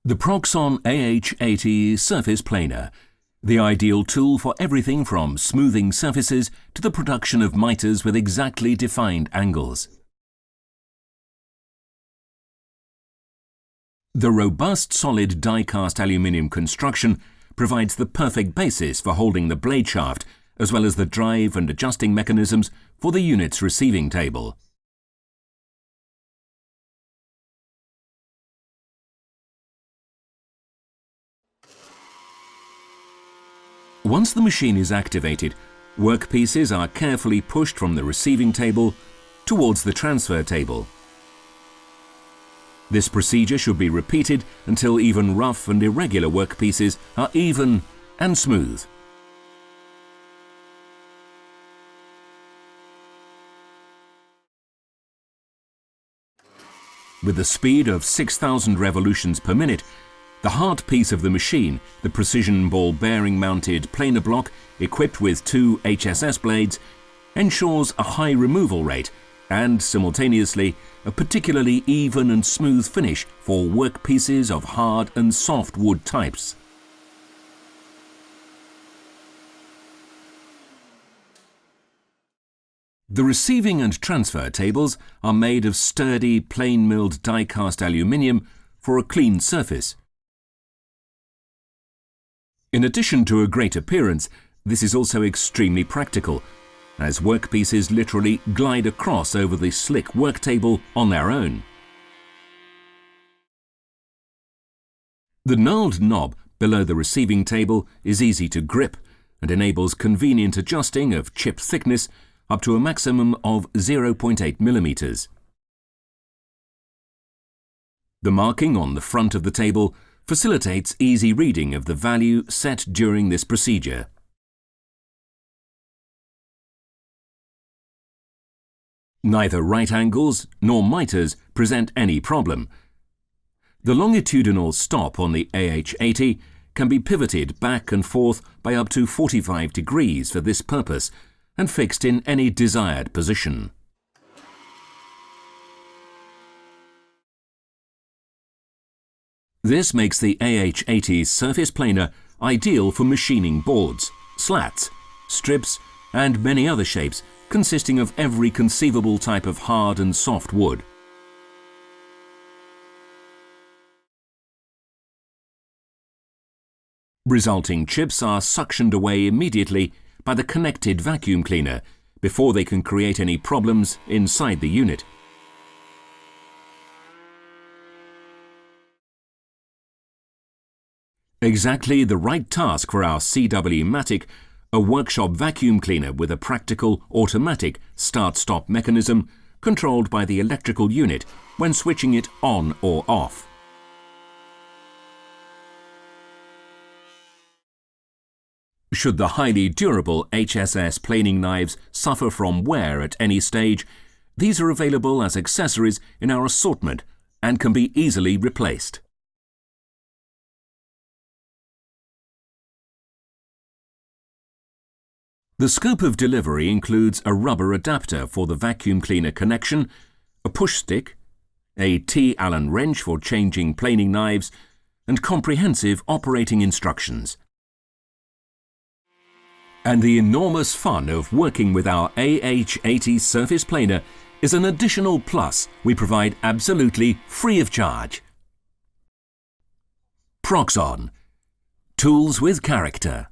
The Proxon AH80 Surface Planer, the ideal tool for everything from smoothing surfaces to the production of miters with exactly defined angles. The robust solid die-cast aluminium construction provides the perfect basis for holding the blade shaft, as well as the drive and adjusting mechanisms for the unit's receiving table. Once the machine is activated, workpieces are carefully pushed from the receiving table towards the transfer table. This procedure should be repeated until even rough and irregular workpieces are even and smooth. With the speed of 6,000 revolutions per minute, the heart piece of the machine, the precision ball bearing mounted planer block equipped with 2 HSS blades, ensures a high removal rate and, simultaneously, a particularly even and smooth finish for workpieces of hard and soft wood types. The receiving and transfer tables are made of sturdy, plain-milled die-cast aluminium for a clean surface. In addition to a great appearance, this is also extremely practical, as workpieces literally glide across over the slick work table on their own. The knurled knob below the receiving table is easy to grip and enables convenient adjusting of chip thickness up to a maximum of 0.8 millimeters. The marking on the front of the table facilitates easy reading of the value set during this procedure. Neither right angles nor miters present any problem. The longitudinal stop on the AH80 can be pivoted back and forth by up to 45 degrees for this purpose and fixed in any desired position. This makes the AH80 surface planer ideal for machining boards, slats, strips, and many other shapes consisting of every conceivable type of hard and soft wood. Resulting chips are suctioned away immediately by the connected vacuum cleaner before they can create any problems inside the unit. Exactly the right task for our CW-matic, a workshop vacuum cleaner with a practical automatic start-stop mechanism controlled by the electrical unit when switching it on or off. Should the highly durable HSS planing knives suffer from wear at any stage, these are available as accessories in our assortment and can be easily replaced. The scope of delivery includes a rubber adapter for the vacuum cleaner connection, a push stick, a T-Allen wrench for changing planing knives, and comprehensive operating instructions. And the enormous fun of working with our AH80 surface planer is an additional plus we provide absolutely free of charge. Proxon. Tools with character.